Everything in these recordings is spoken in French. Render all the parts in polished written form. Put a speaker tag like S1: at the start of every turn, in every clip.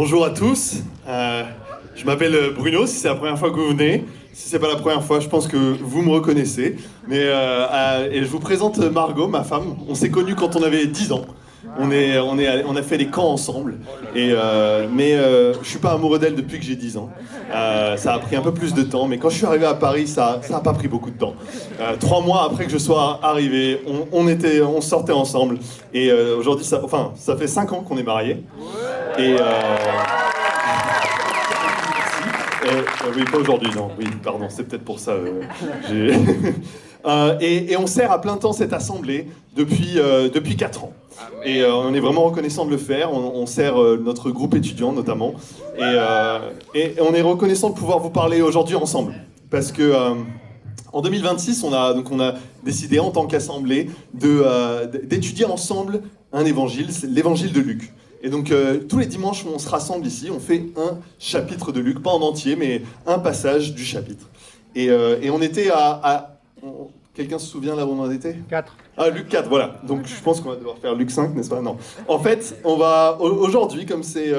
S1: Bonjour à tous, je m'appelle Bruno, si c'est la première fois que vous venez. Si c'est pas la première fois, je pense que vous me reconnaissez. Et je vous présente Margot, ma femme. On s'est connus quand on avait 10 ans. On a fait des camps ensemble. Je suis pas amoureux d'elle depuis que j'ai 10 ans. Ça a pris un peu plus de temps, mais quand je suis arrivé à Paris, ça a pas pris beaucoup de temps. 3 mois après que je sois arrivé, on sortait ensemble. Et aujourd'hui, ça fait 5 ans qu'on est mariés. Oui, pas aujourd'hui, non. Oui, pardon, c'est peut-être pour ça. Et on sert à plein temps cette assemblée depuis 4 ans. Et on est vraiment reconnaissant de le faire. On sert notre groupe étudiant notamment. Et on est reconnaissant de pouvoir vous parler aujourd'hui ensemble. Parce que en 2026, on a décidé en tant qu'assemblée d'étudier ensemble un évangile, c'est l'évangile de Luc. Et donc, tous les dimanches où on se rassemble ici, on fait un chapitre de Luc, pas en entier, mais un passage du chapitre. Et on était quelqu'un se souvient là où on en était ?
S2: 4.
S1: Ah, Luc 4, voilà. Donc, je pense qu'on va devoir faire Luc 5, n'est-ce pas ? Non. En fait, on va, aujourd'hui, comme c'est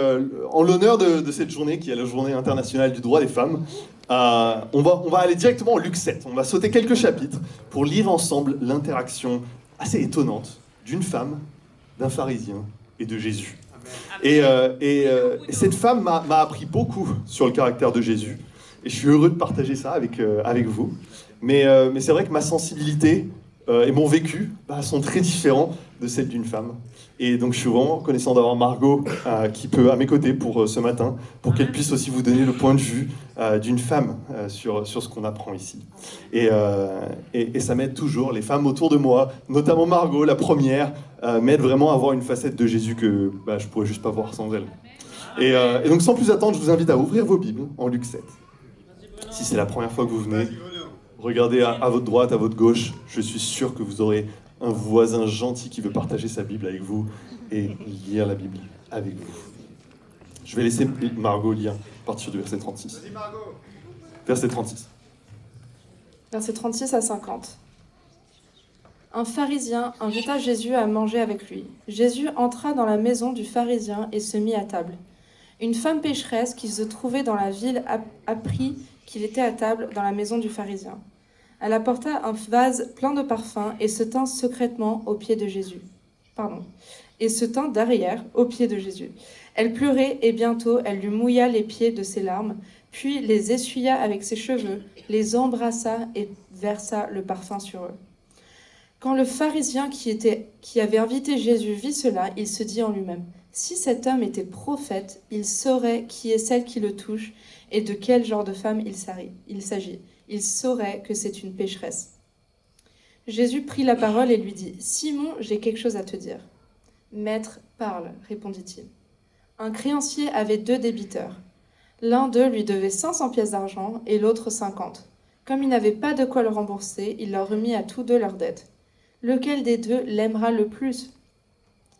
S1: en l'honneur de cette journée, qui est la journée internationale du droit des femmes, on va aller directement au Luc 7. On va sauter quelques chapitres pour lire ensemble l'interaction assez étonnante d'une femme, d'un pharisien et de Jésus. Et cette femme m'a appris beaucoup sur le caractère de Jésus. Et je suis heureux de partager ça avec vous. Mais c'est vrai que ma sensibilité et mon vécu sont très différents de celle d'une femme. Et donc je suis vraiment reconnaissant d'avoir Margot qui peut à mes côtés pour ce matin, pour qu'elle puisse aussi vous donner le point de vue d'une femme sur ce qu'on apprend ici. Et ça m'aide toujours, les femmes autour de moi, notamment Margot, la première, m'aide vraiment à voir une facette de Jésus que je pourrais juste pas voir sans elle. Et donc sans plus attendre, je vous invite à ouvrir vos Bibles en Luc 7. Si c'est la première fois que vous venez, regardez à votre droite, à votre gauche, je suis sûr que vous aurez un voisin gentil qui veut partager sa Bible avec vous et lire la Bible avec vous. Je vais laisser Margot lire à partir du verset 36. Vas-y Margot. Verset 36.
S3: Verset 36 à 50. Un pharisien invita Jésus à manger avec lui. Jésus entra dans la maison du pharisien et se mit à table. Une femme pécheresse qui se trouvait dans la ville apprit qu'il était à table dans la maison du pharisien. Elle apporta un vase plein de parfums et se tint secrètement aux pieds de Jésus. Et se tint derrière aux pieds de Jésus. Elle pleurait et bientôt elle lui mouilla les pieds de ses larmes, puis les essuya avec ses cheveux, les embrassa et versa le parfum sur eux. Quand le pharisien qui avait invité Jésus vit cela, il se dit en lui-même : si cet homme était prophète, il saurait qui est celle qui le touche et de quel genre de femme il s'agit. Il saurait que c'est une pécheresse. Jésus prit la parole et lui dit : Simon, j'ai quelque chose à te dire. Maître, parle, répondit-il. Un créancier avait 2 débiteurs. L'un d'eux lui devait 500 pièces d'argent et l'autre 50. Comme il n'avait pas de quoi le rembourser, il leur remit à tous 2 leurs dettes. Lequel des 2 l'aimera le plus ?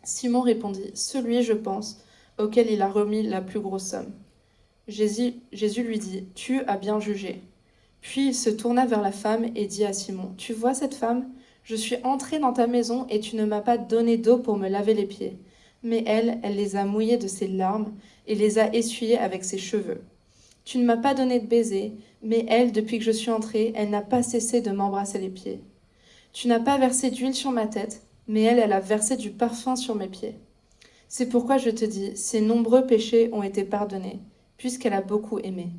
S3: Simon répondit : celui, je pense, auquel il a remis la plus grosse somme. Jésus lui dit : tu as bien jugé. Puis il se tourna vers la femme et dit à Simon : tu vois cette femme ? Je suis entré dans ta maison et tu ne m'as pas donné d'eau pour me laver les pieds. Mais elle les a mouillés de ses larmes et les a essuyés avec ses cheveux. Tu ne m'as pas donné de baiser, mais elle, depuis que je suis entrée, elle n'a pas cessé de m'embrasser les pieds. Tu n'as pas versé d'huile sur ma tête, mais elle a versé du parfum sur mes pieds. C'est pourquoi je te dis, ses nombreux péchés ont été pardonnés, puisqu'elle a beaucoup aimé.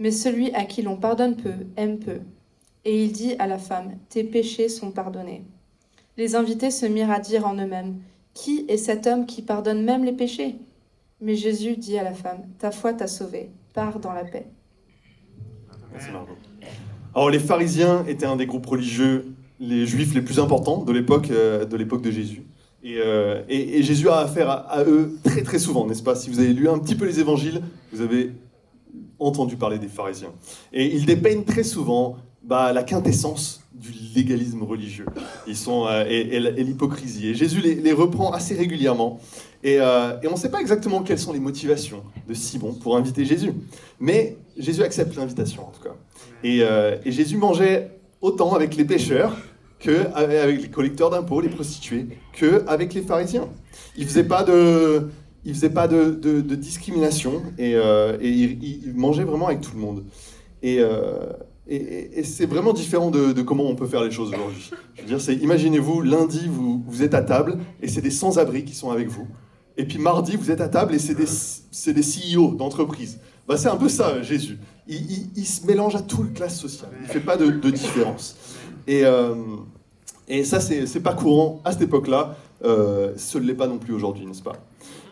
S3: Mais celui à qui l'on pardonne peu, aime peu. Et il dit à la femme : tes péchés sont pardonnés. Les invités se mirent à dire en eux-mêmes : qui est cet homme qui pardonne même les péchés ? Mais Jésus dit à la femme : ta foi t'a sauvée, pars dans la paix.
S1: Merci Margot. Alors les pharisiens étaient un des groupes religieux, les juifs les plus importants de l'époque de Jésus. Et Jésus a affaire à eux très très souvent, n'est-ce pas ? Si vous avez lu un petit peu les évangiles, vous avez entendu parler des pharisiens. Et ils dépeignent très souvent la quintessence du légalisme religieux. Ils sont et l'hypocrisie. Et Jésus les reprend assez régulièrement. Et on ne sait pas exactement quelles sont les motivations de Simon pour inviter Jésus. Mais Jésus accepte l'invitation en tout cas. Et Jésus mangeait autant avec les pécheurs qu'avec les collecteurs d'impôts, les prostituées, qu'avec les pharisiens. Il faisait pas de il faisait pas de discrimination et il mangeait vraiment avec tout le monde. Et c'est vraiment différent de comment on peut faire les choses aujourd'hui. Je veux dire, imaginez-vous, lundi, vous êtes à table et c'est des sans-abri qui sont avec vous. Et puis mardi, vous êtes à table et c'est des CEO d'entreprise. Bah, c'est un peu ça, Jésus. Il se mélange à toute classe sociale. Il ne fait pas de différence. Et ça, c'est pas courant à cette époque-là. Ce ne l'est pas non plus aujourd'hui, n'est-ce pas ?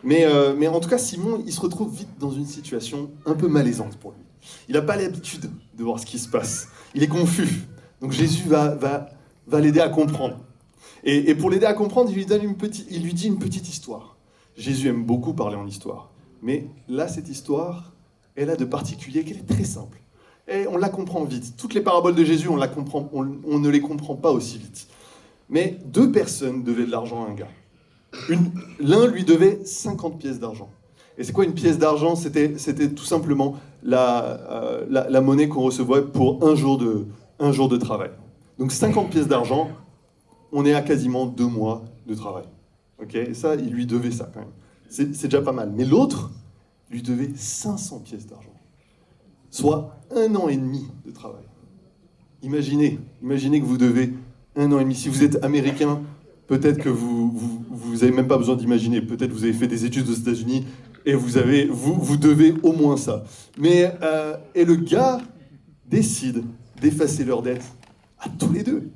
S1: Mais en tout cas, Simon, il se retrouve vite dans une situation un peu malaisante pour lui. Il n'a pas l'habitude de voir ce qui se passe. Il est confus. Donc Jésus va l'aider à comprendre. Et pour l'aider à comprendre, il lui dit une petite histoire. Jésus aime beaucoup parler en histoire. Mais là, cette histoire, elle a de particulier qu'elle est très simple. Et on la comprend vite. Toutes les paraboles de Jésus, on ne les comprend pas aussi vite. Mais 2 personnes devaient de l'argent à un gars. L'un lui devait 50 pièces d'argent. Et c'est quoi une pièce d'argent ? C'était tout simplement la monnaie qu'on recevait pour un jour de travail. Donc 50 pièces d'argent, on est à quasiment 2 mois de travail. Okay ? Et ça, il lui devait ça quand même. C'est déjà pas mal. Mais l'autre lui devait 500 pièces d'argent. Soit 1 an et demi de travail. Imaginez que vous devez 1 an et demi. Si vous êtes américain, peut-être que vous avez même pas besoin d'imaginer. Peut-être que vous avez fait des études aux États-Unis et vous devez au moins ça. Et le gars décide d'effacer leur dette à tous les 2.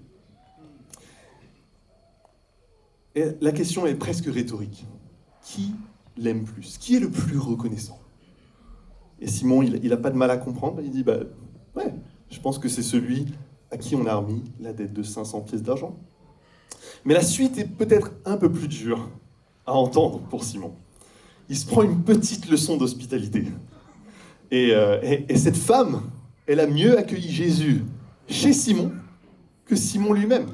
S1: Et la question est presque rhétorique. Qui l'aime plus ? Qui est le plus reconnaissant ? Et Simon, il n'a pas de mal à comprendre. Il dit, ouais, je pense que c'est celui à qui on a remis la dette de 500 pièces d'argent. Mais la suite est peut-être un peu plus dure à entendre pour Simon. Il se prend une petite leçon d'hospitalité. Et cette femme, elle a mieux accueilli Jésus chez Simon que Simon lui-même.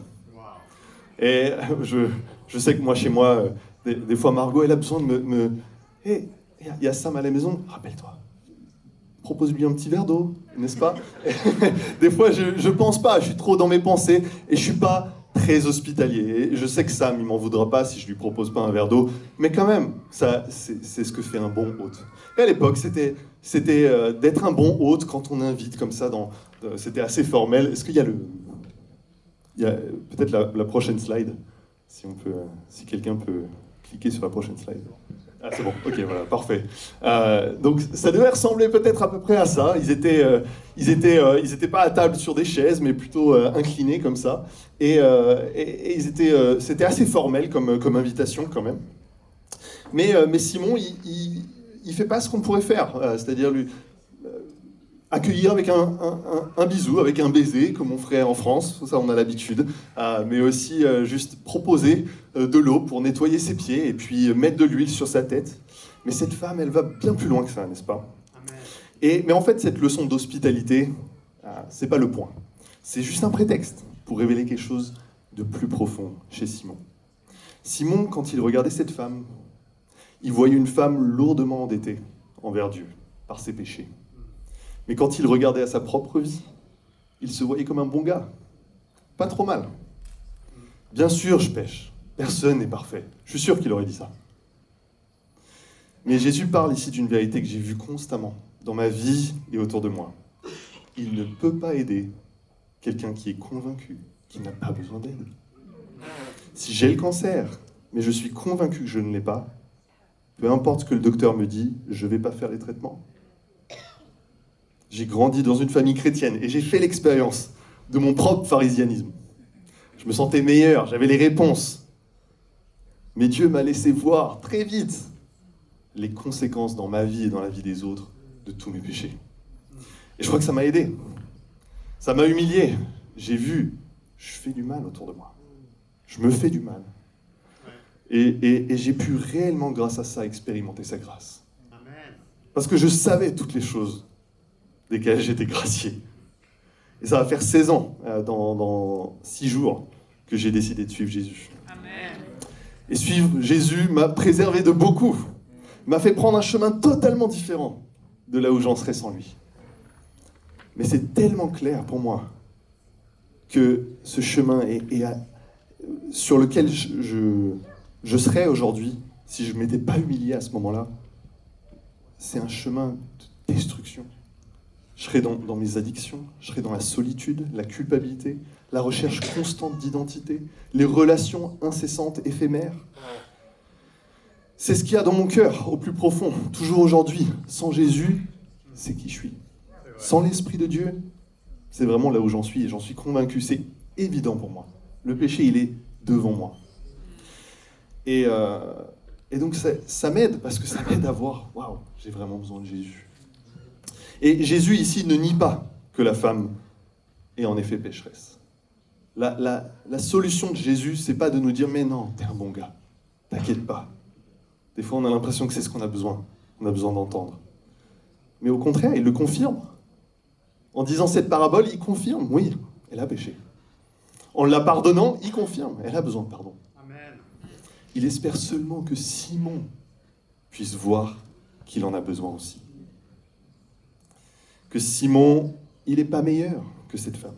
S1: Et je sais que moi, chez moi, des fois, Margot, elle a besoin de me... Hey, il y a Sam à la maison, rappelle-toi. Propose-lui un petit verre d'eau, n'est-ce pas ? Des fois, je pense pas, je suis trop dans mes pensées et je suis pas très hospitalier. Et je sais que Sam, il m'en voudra pas si je lui propose pas un verre d'eau, mais quand même, ça, c'est ce que fait un bon hôte. Et à l'époque, c'était d'être un bon hôte quand on invite comme ça, c'était assez formel. Est-ce qu'il y a peut-être la prochaine slide, si quelqu'un peut cliquer sur la prochaine slide. Ah, c'est bon, ok, voilà, parfait. Donc ça devait ressembler peut-être à peu près à ça. Ils étaient pas à table sur des chaises, mais plutôt inclinés comme ça. Et c'était assez formel comme invitation quand même. Mais Simon, il fait pas ce qu'on pourrait faire, c'est-à-dire lui accueillir avec un bisou, avec un baiser, comme on ferait en France, ça on a l'habitude, mais aussi juste proposer de l'eau pour nettoyer ses pieds et puis mettre de l'huile sur sa tête. Mais cette femme, elle va bien plus loin que ça, n'est-ce pas ? Mais en fait, cette leçon d'hospitalité, c'est pas le point. C'est juste un prétexte pour révéler quelque chose de plus profond chez Simon. Simon, quand il regardait cette femme, il voyait une femme lourdement endettée envers Dieu par ses péchés. Mais quand il regardait à sa propre vie, il se voyait comme un bon gars. Pas trop mal. Bien sûr, je pêche. Personne n'est parfait. Je suis sûr qu'il aurait dit ça. Mais Jésus parle ici d'une vérité que j'ai vue constamment dans ma vie et autour de moi. Il ne peut pas aider quelqu'un qui est convaincu qu'il n'a pas besoin d'aide. Si j'ai le cancer, mais je suis convaincu que je ne l'ai pas, peu importe ce que le docteur me dit, je ne vais pas faire les traitements. J'ai grandi dans une famille chrétienne et j'ai fait l'expérience de mon propre pharisianisme. Je me sentais meilleur, j'avais les réponses. Mais Dieu m'a laissé voir très vite les conséquences dans ma vie et dans la vie des autres de tous mes péchés. Et je crois que ça m'a aidé. Ça m'a humilié. J'ai vu, je fais du mal autour de moi. Je me fais du mal. Et j'ai pu réellement, grâce à ça, expérimenter sa grâce. Parce que je savais toutes les choses desquelles j'étais gracié. Et ça va faire 16 ans, dans 6 jours, que j'ai décidé de suivre Jésus. Amen. Et suivre Jésus m'a préservé de beaucoup. M'a fait prendre un chemin totalement différent de là où j'en serais sans lui. Mais c'est tellement clair pour moi que ce chemin sur lequel je serai aujourd'hui, si je ne m'étais pas humilié à ce moment-là, c'est un chemin de destruction. Je serais dans mes addictions, je serais dans la solitude, la culpabilité, la recherche constante d'identité, les relations incessantes, éphémères. C'est ce qu'il y a dans mon cœur, au plus profond, toujours aujourd'hui. Sans Jésus, c'est qui je suis. Sans l'Esprit de Dieu, c'est vraiment là où j'en suis, et j'en suis convaincu, c'est évident pour moi. Le péché, il est devant moi. Et donc ça m'aide, parce que ça m'aide à voir, waouh, j'ai vraiment besoin de Jésus. Et Jésus ici ne nie pas que la femme est en effet pécheresse. La solution de Jésus, c'est pas de nous dire, mais non, t'es un bon gars, t'inquiète pas. Des fois, on a l'impression que c'est ce qu'on a besoin d'entendre. Mais au contraire, il le confirme. En disant cette parabole, il confirme, oui, elle a péché. En la pardonnant, il confirme, elle a besoin de pardon.
S2: Amen.
S1: Il espère seulement que Simon puisse voir qu'il en a besoin aussi. Que Simon, il n'est pas meilleur que cette femme.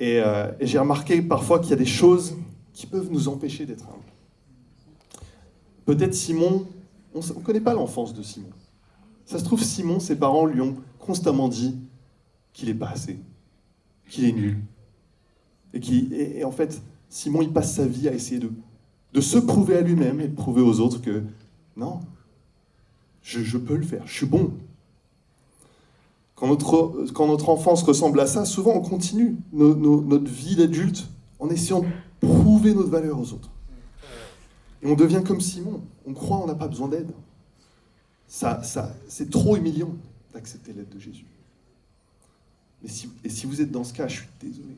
S1: Et j'ai remarqué parfois qu'il y a des choses qui peuvent nous empêcher d'être humbles. Peut-être Simon, on ne connaît pas l'enfance de Simon. Ça se trouve, Simon, ses parents lui ont constamment dit qu'il n'est pas assez, qu'il est nul. Et en fait, Simon, il passe sa vie à essayer de se prouver à lui-même et de prouver aux autres que non, je peux le faire, je suis bon. Quand notre enfance ressemble à ça, souvent on continue notre vie d'adulte en essayant de prouver notre valeur aux autres. Et on devient comme Simon, on croit qu'on n'a pas besoin d'aide. C'est trop humiliant d'accepter l'aide de Jésus. Et si vous êtes dans ce cas, je suis désolé.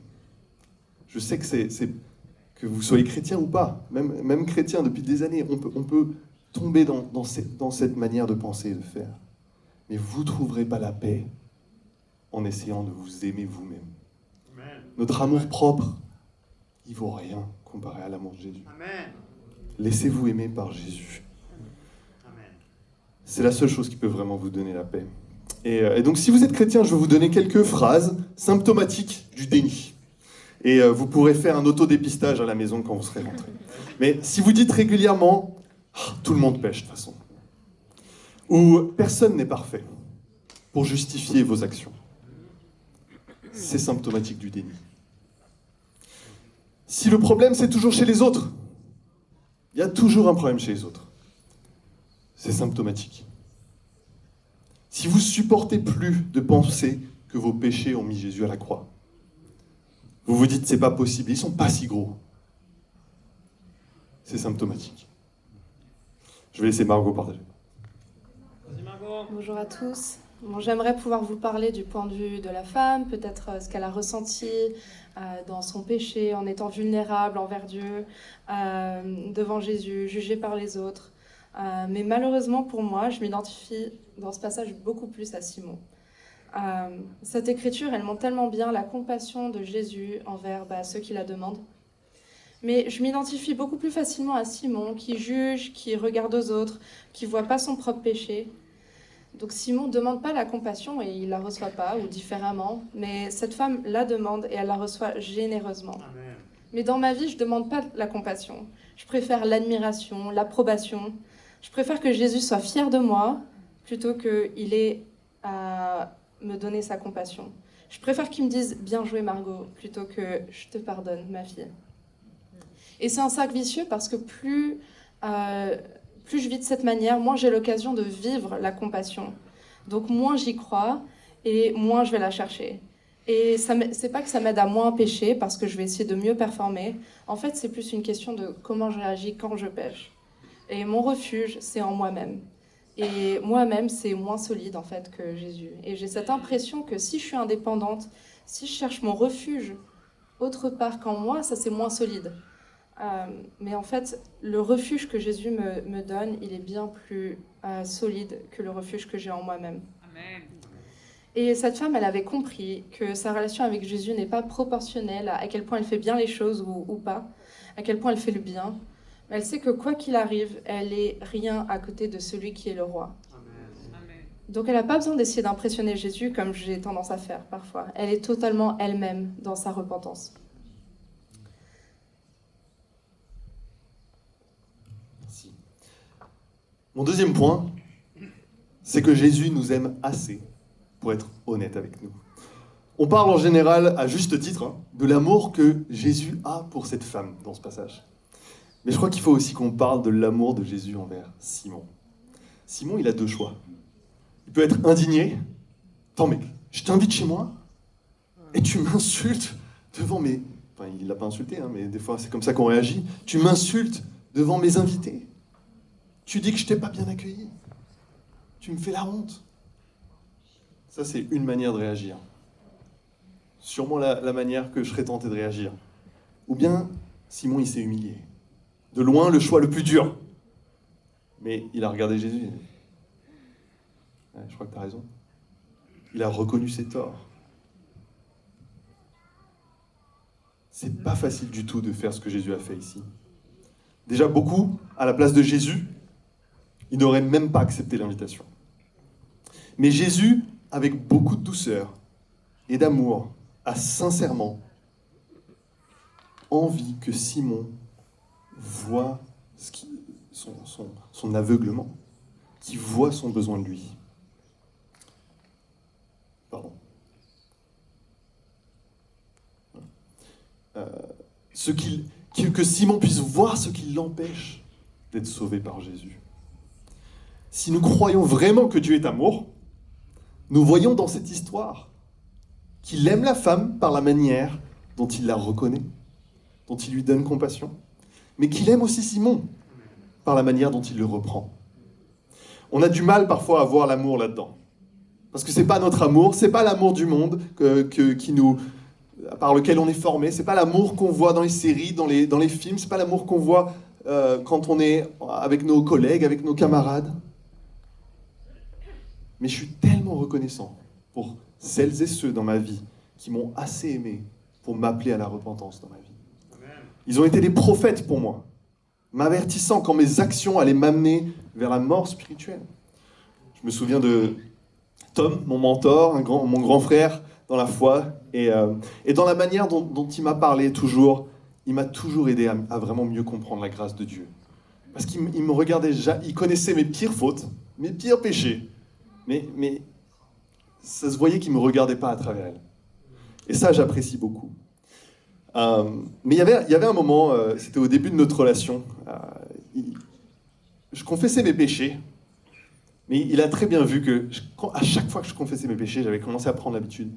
S1: Je sais que vous soyez chrétien ou pas, même chrétien depuis des années, on peut tomber dans cette manière de penser et de faire. Mais vous ne trouverez pas la paix en essayant de vous aimer vous-même.
S2: Amen.
S1: Notre amour propre, il vaut rien comparé à l'amour de Jésus.
S2: Amen.
S1: Laissez-vous aimer par Jésus.
S2: Amen.
S1: C'est la seule chose qui peut vraiment vous donner la paix. Et donc, si vous êtes chrétien, je vais vous donner quelques phrases symptomatiques du déni. Et vous pourrez faire un autodépistage à la maison quand vous serez rentré. Mais si vous dites régulièrement « tout le monde pêche de toute façon », ou « personne n'est parfait » pour justifier vos actions, c'est symptomatique du déni. Si le problème, c'est toujours chez les autres, il y a toujours un problème chez les autres, c'est symptomatique. Si vous supportez plus de penser que vos péchés ont mis Jésus à la croix, vous vous dites, c'est pas possible, ils sont pas si gros, c'est symptomatique. Je vais laisser Margot partager.
S2: Vas-y, Margot.
S3: Bonjour à tous. Bon, j'aimerais pouvoir vous parler du point de vue de la femme, peut-être ce qu'elle a ressenti dans son péché, en étant vulnérable envers Dieu, devant Jésus, jugée par les autres. Mais malheureusement pour moi, je m'identifie dans ce passage beaucoup plus à Simon. Cette écriture, elle montre tellement bien la compassion de Jésus envers ceux qui la demandent. Mais je m'identifie beaucoup plus facilement à Simon, qui juge, qui regarde aux autres, qui ne voit pas son propre péché. Donc Simon ne demande pas la compassion et il ne la reçoit pas, ou différemment. Mais cette femme la demande et elle la reçoit généreusement.
S2: Amen.
S3: Mais dans ma vie, je ne demande pas la compassion. Je préfère l'admiration, l'approbation. Je préfère que Jésus soit fier de moi plutôt qu'il ait à me donner sa compassion. Je préfère qu'il me dise « Bien joué Margot » plutôt que « Je te pardonne, ma fille ». Et c'est un cercle vicieux parce que plus je vis de cette manière, moins j'ai l'occasion de vivre la compassion. Donc moins j'y crois et moins je vais la chercher. Et c'est pas que ça m'aide à moins pécher parce que je vais essayer de mieux performer. En fait, c'est plus une question de comment je réagis quand je pêche. Et mon refuge, c'est en moi-même. Et moi-même, c'est moins solide en fait que Jésus. Et j'ai cette impression que si je suis indépendante, si je cherche mon refuge autre part qu'en moi, ça c'est moins solide. Mais en fait, le refuge que Jésus me donne, il est bien plus solide que le refuge que j'ai en moi-même.
S2: Amen.
S3: Et cette femme, elle avait compris que sa relation avec Jésus n'est pas proportionnelle à quel point elle fait bien les choses ou pas, à quel point elle fait le bien. Mais elle sait que quoi qu'il arrive, elle est rien à côté de celui qui est le roi.
S2: Amen.
S3: Donc elle n'a pas besoin d'essayer d'impressionner Jésus comme j'ai tendance à faire parfois. Elle est totalement elle-même dans sa repentance.
S1: Merci. Mon deuxième point, c'est que Jésus nous aime assez pour être honnête avec nous. On parle en général, à juste titre, de l'amour que Jésus a pour cette femme dans ce passage. Mais je crois qu'il faut aussi qu'on parle de l'amour de Jésus envers Simon. Simon, il a deux choix. Il peut être indigné. Attends, mec, je t'invite chez moi et tu m'insultes devant mes... Enfin, il l'a pas insulté, mais des fois c'est comme ça qu'on réagit. Tu m'insultes devant mes invités. Tu dis que je t'ai pas bien accueilli. Tu me fais la honte. Ça, c'est une manière de réagir. Sûrement la manière que je serais tenté de réagir. Ou bien, Simon, il s'est humilié. De loin, le choix le plus dur. Mais il a regardé Jésus et il a dit, ouais, je crois que tu as raison. Il a reconnu ses torts. C'est pas facile du tout de faire ce que Jésus a fait ici. Déjà, beaucoup, à la place de Jésus, ils n'auraient même pas accepté l'invitation. Mais Jésus, avec beaucoup de douceur et d'amour, a sincèrement envie que Simon voit son aveuglement, qu'il voit son besoin de lui. Pardon. Que Simon puisse voir ce qui l'empêche d'être sauvé par Jésus. Si nous croyons vraiment que Dieu est amour, nous voyons dans cette histoire qu'il aime la femme par la manière dont il la reconnaît, dont il lui donne compassion, mais qu'il aime aussi Simon par la manière dont il le reprend. On a du mal parfois à voir l'amour là-dedans, parce que c'est pas notre amour, c'est pas l'amour du monde par lequel on est formé, c'est pas l'amour qu'on voit dans les séries, dans les films, c'est pas l'amour qu'on voit quand on est avec nos collègues, avec nos camarades. Mais je suis tellement reconnaissant pour celles et ceux dans ma vie qui m'ont assez aimé pour m'appeler à la repentance dans ma vie. Ils ont été des prophètes pour moi, m'avertissant quand mes actions allaient m'amener vers la mort spirituelle. Je me souviens de Tom, mon mentor, mon grand frère dans la foi, et dans la manière dont il m'a parlé toujours, il m'a toujours aidé à vraiment mieux comprendre la grâce de Dieu. Parce qu'il me regardait déjà, il connaissait mes pires fautes, mes pires péchés, mais ça se voyait qu'il ne me regardait pas à travers elles. Et ça, j'apprécie beaucoup. Mais il y avait un moment, c'était au début de notre relation, je confessais mes péchés, mais il a très bien vu que à chaque fois que je confessais mes péchés, j'avais commencé à prendre l'habitude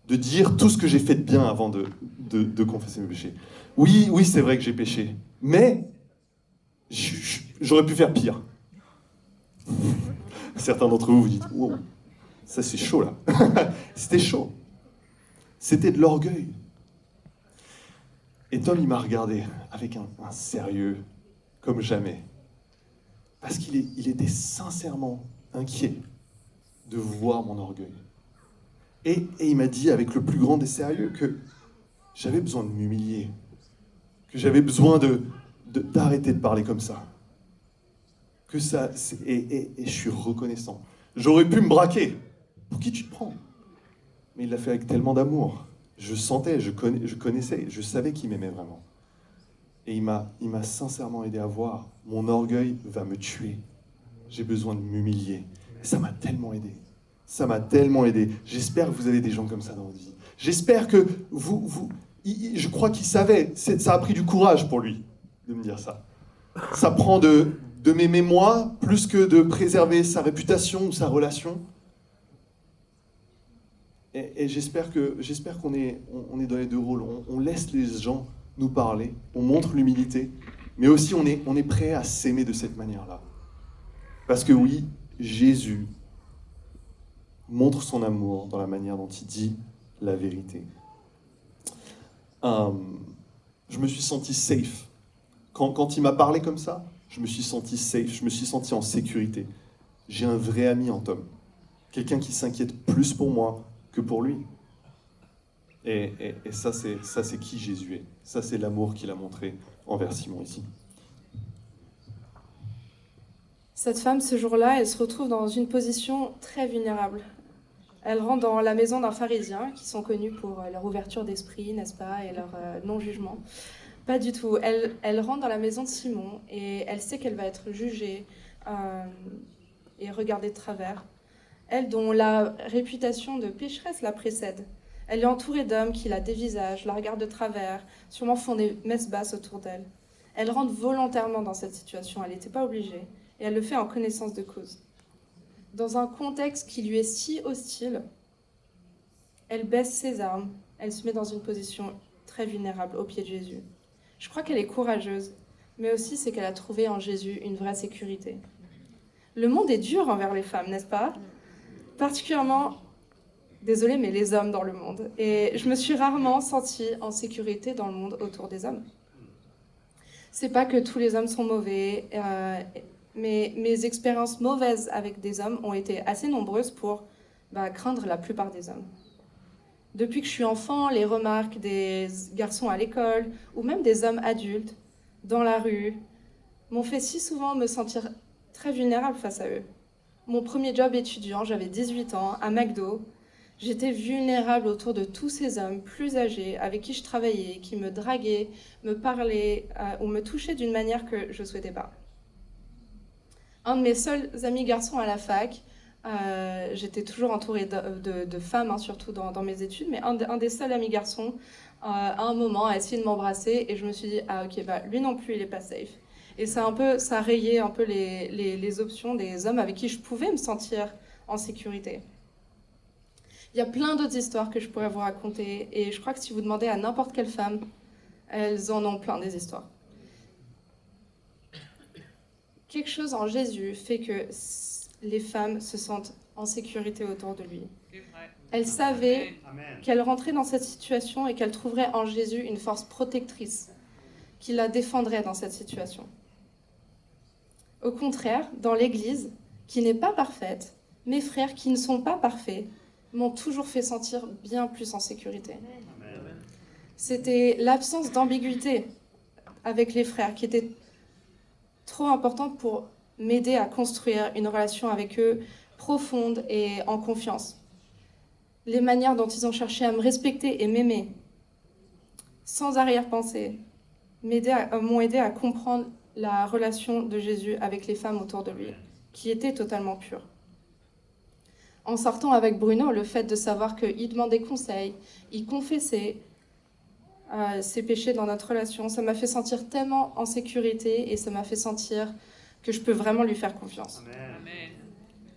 S1: de dire tout ce que j'ai fait de bien avant de confesser mes péchés. Oui, c'est vrai que j'ai péché, mais j'aurais pu faire pire. Certains d'entre vous vous dites, wow, ça c'est chaud là. C'était chaud. C'était de l'orgueil. Et Tom, il m'a regardé avec un sérieux comme jamais. Parce qu'il était sincèrement inquiet de voir mon orgueil. Et il m'a dit avec le plus grand des sérieux que j'avais besoin de m'humilier, que j'avais besoin d'arrêter de parler comme ça. Et je suis reconnaissant. J'aurais pu me braquer. Pour qui tu te prends? Mais il l'a fait avec tellement d'amour. Je sentais, je connaissais, je savais qu'il m'aimait vraiment. Et il m'a sincèrement aidé à voir. Mon orgueil va me tuer. J'ai besoin de m'humilier. Et ça m'a tellement aidé. Ça m'a tellement aidé. J'espère que vous avez des gens comme ça dans votre vie. J'espère que je crois qu'il savait. Ça a pris du courage pour lui de me dire ça. Ça prend de m'aimer moi plus que de préserver sa réputation ou sa relation. Et j'espère qu'on est dans les deux rôles. On laisse les gens nous parler, on montre l'humilité, mais aussi on est prêt à s'aimer de cette manière-là. Parce que oui, Jésus montre son amour dans la manière dont il dit la vérité. Je me suis senti safe. Quand il m'a parlé comme ça, je me suis senti safe, je me suis senti en sécurité. J'ai un vrai ami en Tom. Quelqu'un qui s'inquiète plus pour moi que pour lui. Et ça, c'est qui Jésus est. Ça, c'est l'amour qu'il a montré envers Simon ici.
S3: Cette femme, ce jour-là, elle se retrouve dans une position très vulnérable. Elle rentre dans la maison d'un pharisien, qui sont connus pour leur ouverture d'esprit, n'est-ce pas, et leur non-jugement. Pas du tout. Elle rentre dans la maison de Simon, et elle sait qu'elle va être jugée, et regarder de travers. Elle dont la réputation de pécheresse la précède. Elle est entourée d'hommes qui la dévisagent, la regardent de travers, sûrement font des messes basses autour d'elle. Elle rentre volontairement dans cette situation, elle n'était pas obligée, et elle le fait en connaissance de cause. Dans un contexte qui lui est si hostile, elle baisse ses armes, elle se met dans une position très vulnérable au pied de Jésus. Je crois qu'elle est courageuse, mais aussi c'est qu'elle a trouvé en Jésus une vraie sécurité. Le monde est dur envers les femmes, n'est-ce pas ? Particulièrement, désolée, mais les hommes dans le monde. Et je me suis rarement sentie en sécurité dans le monde autour des hommes. C'est pas que tous les hommes sont mauvais, mais mes expériences mauvaises avec des hommes ont été assez nombreuses pour craindre la plupart des hommes. Depuis que je suis enfant, les remarques des garçons à l'école, ou même des hommes adultes, dans la rue, m'ont fait si souvent me sentir très vulnérable face à eux. Mon premier job étudiant, j'avais 18 ans, à McDo. J'étais vulnérable autour de tous ces hommes plus âgés avec qui je travaillais, qui me draguaient, me parlaient ou me touchaient d'une manière que je ne souhaitais pas. Un de mes seuls amis garçons à la fac, j'étais toujours entourée de femmes, surtout dans mes études, mais un des seuls amis garçons, à un moment, a essayé de m'embrasser et je me suis dit, lui non plus, il n'est pas safe. Et ça rayait un peu les options des hommes avec qui je pouvais me sentir en sécurité. Il y a plein d'autres histoires que je pourrais vous raconter, et je crois que si vous demandez à n'importe quelle femme, elles en ont plein des histoires. Quelque chose en Jésus fait que les femmes se sentent en sécurité autour de lui. Elle savait qu'elle rentrait dans cette situation et qu'elle trouverait en Jésus une force protectrice qui la défendrait dans cette situation. Au contraire, dans l'Église, qui n'est pas parfaite, mes frères qui ne sont pas parfaits m'ont toujours fait sentir bien plus en sécurité. C'était l'absence d'ambiguïté avec les frères qui était trop importante pour m'aider à construire une relation avec eux profonde et en confiance. Les manières dont ils ont cherché à me respecter et m'aimer, sans arrière-pensée, m'ont aidé à comprendre la relation de Jésus avec les femmes autour de lui, qui était totalement pure. En sortant avec Bruno, le fait de savoir qu'il demandait conseil, il confessait ses péchés dans notre relation, ça m'a fait sentir tellement en sécurité et ça m'a fait sentir que je peux vraiment lui faire confiance.
S2: Amen.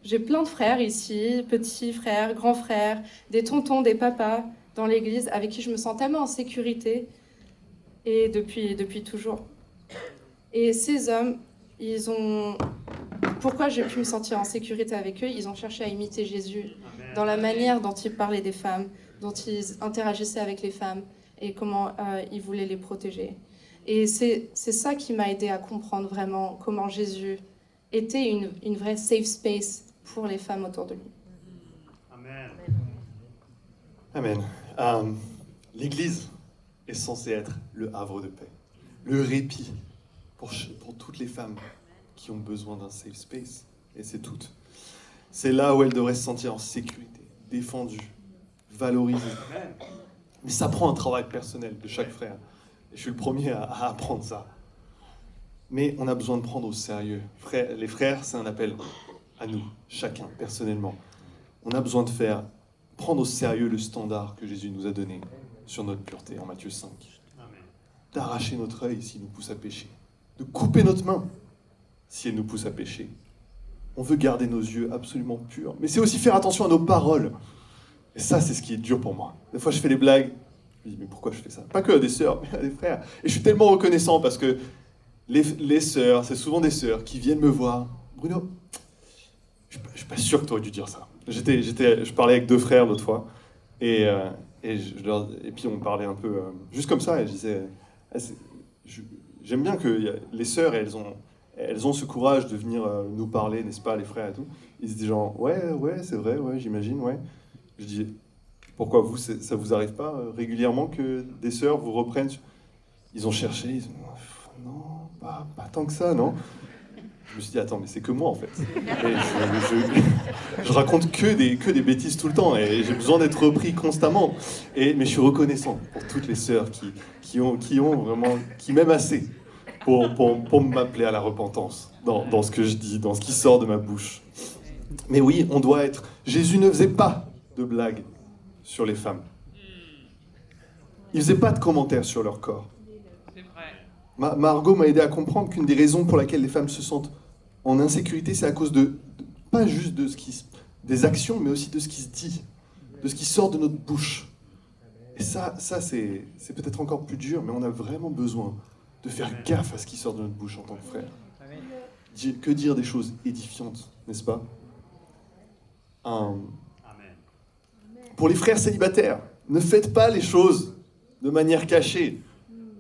S3: J'ai plein de frères ici, petits frères, grands frères, des tontons, des papas dans l'église avec qui je me sens tellement en sécurité et depuis toujours. Et ces hommes, pourquoi j'ai pu me sentir en sécurité avec eux? Ils ont cherché à imiter Jésus dans la manière dont ils parlaient des femmes, dont ils interagissaient avec les femmes et comment ils voulaient les protéger. Et c'est ça qui m'a aidé à comprendre vraiment comment Jésus était une vraie safe space pour les femmes autour de lui.
S1: Amen. L'Église est censée être le havre de paix, le répit pour toutes les femmes qui ont besoin d'un safe space, et c'est toutes. C'est là où elles devraient se sentir en sécurité, défendues, valorisées. Mais ça prend un travail personnel de chaque frère, et je suis le premier à apprendre ça. Mais on a besoin de prendre au sérieux. Les frères, c'est un appel à nous, chacun, personnellement. On a besoin de prendre au sérieux le standard que Jésus nous a donné sur notre pureté en Matthieu 5. D'arracher notre œil s'il nous pousse à pécher, de couper notre main si elle nous pousse à pécher. On veut garder nos yeux absolument purs, mais c'est aussi faire attention à nos paroles. Et ça, c'est ce qui est dur pour moi. Des fois, je fais des blagues, je me dis, mais pourquoi je fais ça? Pas que à des sœurs, mais à des frères. Et je suis tellement reconnaissant parce que les sœurs, c'est souvent des sœurs qui viennent me voir. Bruno, je suis pas sûr que tu aurais dû dire ça. Je parlais avec 2 frères l'autre fois, et puis on parlait un peu juste comme ça, et je disais, j'aime bien que les sœurs, elles ont ce courage de venir nous parler, n'est-ce pas, les frères et tout. Ils se disent genre, ouais, c'est vrai, ouais, j'imagine, ouais. Je dis, pourquoi ça vous arrive pas régulièrement que des sœurs vous reprennent? Ils ont cherché, ils ont dit, non, pas tant que ça, non. Je me suis dit, attends, mais c'est que moi en fait. Et je raconte que des bêtises tout le temps et j'ai besoin d'être repris constamment. Mais je suis reconnaissant pour toutes les sœurs qui m'aiment assez pour m'appeler à la repentance dans ce que je dis, dans ce qui sort de ma bouche. Mais oui, on doit être... Jésus ne faisait pas de blagues sur les femmes. Il ne faisait pas de commentaires sur leur corps.
S2: C'est vrai.
S1: Margot m'a aidé à comprendre qu'une des raisons pour laquelle les femmes se sentent en insécurité, c'est à cause pas juste des actions, mais aussi de ce qui se dit, de ce qui sort de notre bouche. Et ça c'est peut-être encore plus dur, mais on a vraiment besoin de faire gaffe à ce qui sort de notre bouche en tant que frère. Que dire des choses édifiantes, n'est-ce pas?
S2: Amen.
S1: Pour les frères célibataires, ne faites pas les choses de manière cachée,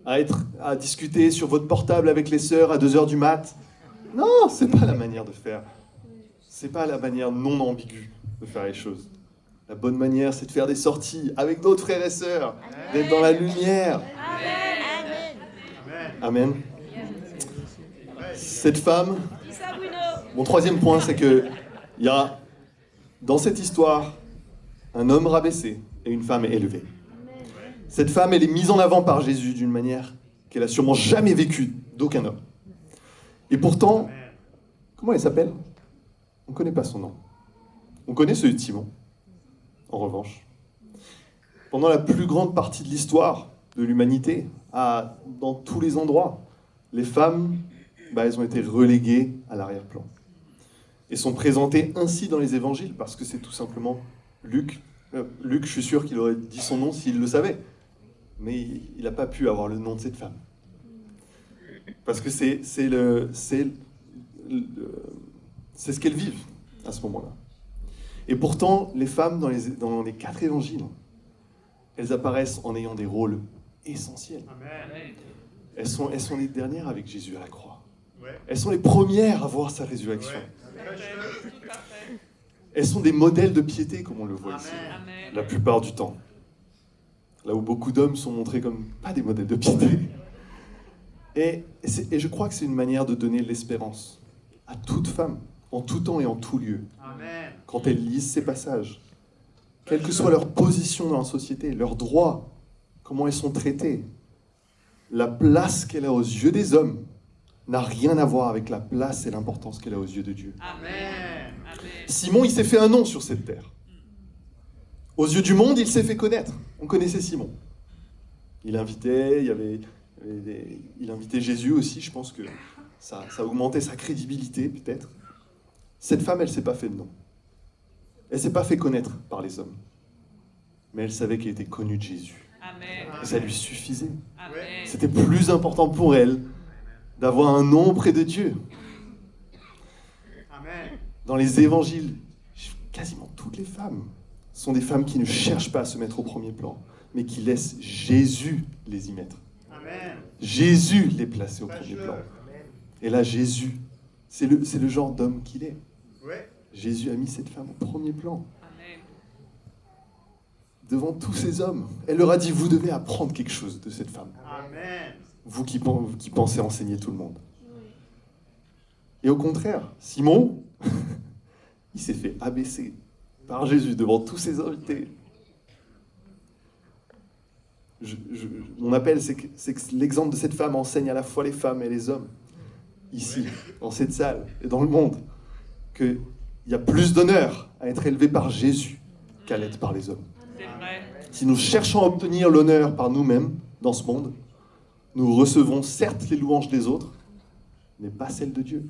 S1: à discuter sur votre portable avec les sœurs à 2h du mat. Non, c'est pas la manière de faire. C'est pas la manière non ambiguë de faire les choses. La bonne manière, c'est de faire des sorties avec d'autres frères et sœurs, d'être dans la lumière. Amen. Cette femme, mon troisième point, c'est que il y a dans cette histoire un homme rabaissé et une femme élevée. Cette femme, elle est mise en avant par Jésus d'une manière qu'elle a sûrement jamais vécue d'aucun homme. Et pourtant, comment elle s'appelle? On ne connaît pas son nom. On connaît celui de Simon, en revanche. Pendant la plus grande partie de l'histoire de l'humanité, dans tous les endroits, les femmes, elles ont été reléguées à l'arrière-plan. Et sont présentées ainsi dans les évangiles, parce que c'est tout simplement Luc. Luc, je suis sûr qu'il aurait dit son nom s'il le savait. Mais il n'a pas pu avoir le nom de cette femme. Parce que c'est ce qu'elles vivent à ce moment-là. Et pourtant, les femmes dans les 4 évangiles, elles apparaissent en ayant des rôles essentiels.
S2: Amen.
S1: Elles sont les dernières avec Jésus à la croix. Elles sont les premières à voir sa résurrection. Elles sont des modèles de piété, comme on le voit ici, la plupart du temps. Là où beaucoup d'hommes sont montrés comme pas des modèles de piété. Et je crois que c'est une manière de donner l'espérance à toute femme, en tout temps et en tout lieu, quand elles lisent ces passages. Quelle que soit leur position dans la société, leurs droits, comment elles sont traitées, la place qu'elle a aux yeux des hommes n'a rien à voir avec la place et l'importance qu'elle a aux yeux de Dieu.
S2: Amen.
S1: Simon, il s'est fait un nom sur cette terre. Aux yeux du monde, il s'est fait connaître. On connaissait Simon. Il invitait Jésus aussi. Je pense que ça augmentait sa crédibilité, peut-être. Cette femme, elle ne s'est pas fait de nom. Elle ne s'est pas fait connaître par les hommes. Mais elle savait qu'elle était connue de Jésus.
S2: Amen.
S1: Et ça lui suffisait.
S2: Amen.
S1: C'était plus important pour elle d'avoir un nom auprès de Dieu.
S2: Amen.
S1: Dans les évangiles, quasiment toutes les femmes sont des femmes qui ne cherchent pas à se mettre au premier plan, mais qui laissent Jésus les y mettre.
S2: Amen.
S1: Jésus les placer au premier plan. Et là, Jésus, c'est le genre d'homme qu'il est. Jésus a mis cette femme au premier plan.
S2: Amen.
S1: Devant tous ces hommes, elle leur a dit, vous devez apprendre quelque chose de cette femme.
S2: Amen.
S1: Vous qui pensez enseigner tout le monde. Et au contraire, Simon, il s'est fait abaisser par Jésus devant tous ses invités. Mon appel, c'est que l'exemple de cette femme enseigne à la fois les femmes et les hommes, ici, dans cette salle et dans le monde, qu'il y a plus d'honneur à être élevé par Jésus qu'à l'être par les hommes.
S2: C'est vrai.
S1: Si nous cherchons à obtenir l'honneur par nous-mêmes dans ce monde, nous recevons certes les louanges des autres, mais pas celles de Dieu.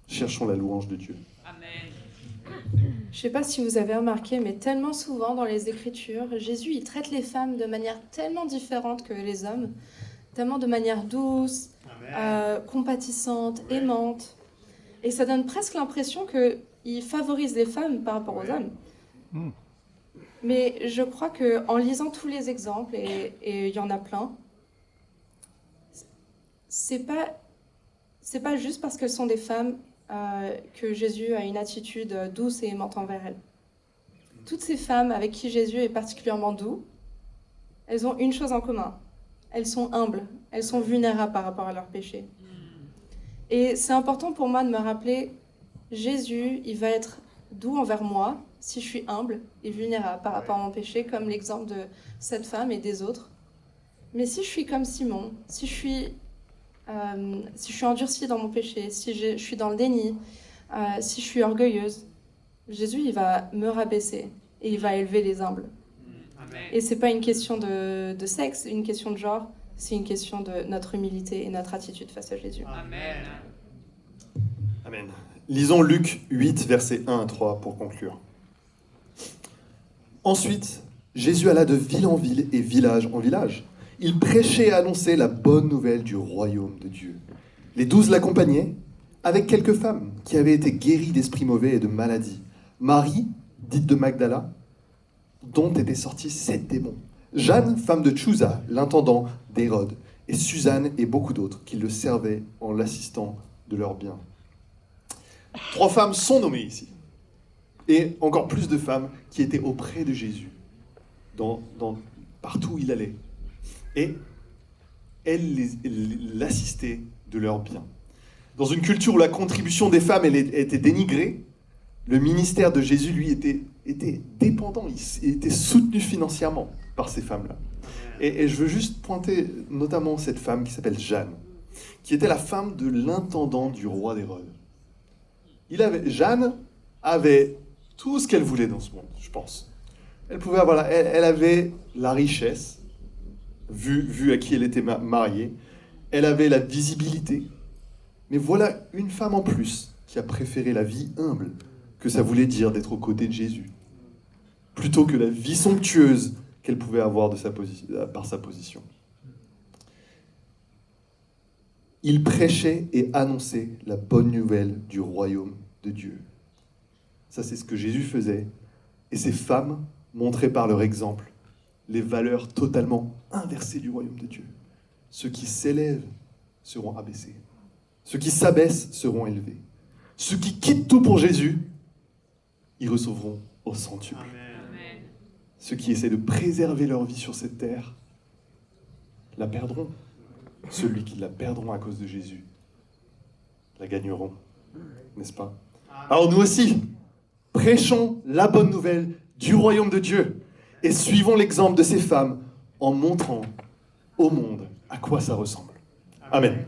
S1: Cherchons la louange de Dieu.
S2: Amen.
S3: Je ne sais pas si vous avez remarqué, mais tellement souvent dans les Écritures, Jésus il traite les femmes de manière tellement différente que les hommes, tellement de manière douce, compatissante, aimante. Et ça donne presque l'impression qu'il favorise les femmes par rapport aux hommes. Mais je crois qu'en lisant tous les exemples, et il y en a plein, c'est pas juste parce qu'elles sont des femmes que Jésus a une attitude douce et aimante envers elles. Toutes ces femmes avec qui Jésus est particulièrement doux, elles ont une chose en commun. Elles sont humbles, elles sont vulnérables par rapport à leurs péchés. Et c'est important pour moi de me rappeler, Jésus, il va être doux envers moi si je suis humble et vulnérable par rapport à mon péché, comme l'exemple de cette femme et des autres. Mais si je suis comme Simon, si je suis si je suis endurcie dans mon péché, si je suis dans le déni, si je suis orgueilleuse, Jésus, il va me rabaisser et il va élever les humbles.
S2: Amen.
S3: Et c'est pas une question de sexe, une question de genre, c'est une question de notre humilité et notre attitude face à Jésus.
S2: Amen.
S1: Amen. Lisons Luc 8, versets 1 à 3 pour conclure. Ensuite, Jésus alla de ville en ville et village en village. Il prêchait et annonçait la bonne nouvelle du royaume de Dieu. Les 12 l'accompagnaient, avec quelques femmes qui avaient été guéries d'esprits mauvais et de maladies. Marie, dite de Magdala, dont étaient sortis 7 démons. Jeanne, femme de Chuza, l'intendant d'Hérode, et Suzanne et beaucoup d'autres qui le servaient en l'assistant de leurs biens. 3 femmes sont nommées ici. Et encore plus de femmes qui étaient auprès de Jésus, partout où il allait. Et elles l'assistaient de leurs biens. Dans une culture où la contribution des femmes était dénigrée, le ministère de Jésus, lui, était dépendant, il était soutenu financièrement par ces femmes-là. Et je veux juste pointer notamment cette femme qui s'appelle Jeanne, qui était la femme de l'intendant du roi d'Hérode. Jeanne avait tout ce qu'elle voulait dans ce monde, je pense. Elle avait la richesse, vu à qui elle était mariée. Elle avait la visibilité. Mais voilà une femme en plus qui a préféré la vie humble que ça voulait dire d'être aux côtés de Jésus, plutôt que la vie somptueuse qu'elle pouvait avoir par sa position. Il prêchait et annonçait la bonne nouvelle du royaume de Dieu. Ça, c'est ce que Jésus faisait. Et ces femmes montraient par leur exemple les valeurs totalement inversées du royaume de Dieu. Ceux qui s'élèvent seront abaissés. Ceux qui s'abaissent seront élevés. Ceux qui quittent tout pour Jésus, ils recevront au centuple.
S2: Amen.
S1: Ceux qui essaient de préserver leur vie sur cette terre la perdront. Ceux qui la perdront à cause de Jésus la gagneront, n'est-ce pas? Alors nous aussi, prêchons la bonne nouvelle du royaume de Dieu et suivons l'exemple de ces femmes en montrant au monde à quoi ça ressemble. Amen.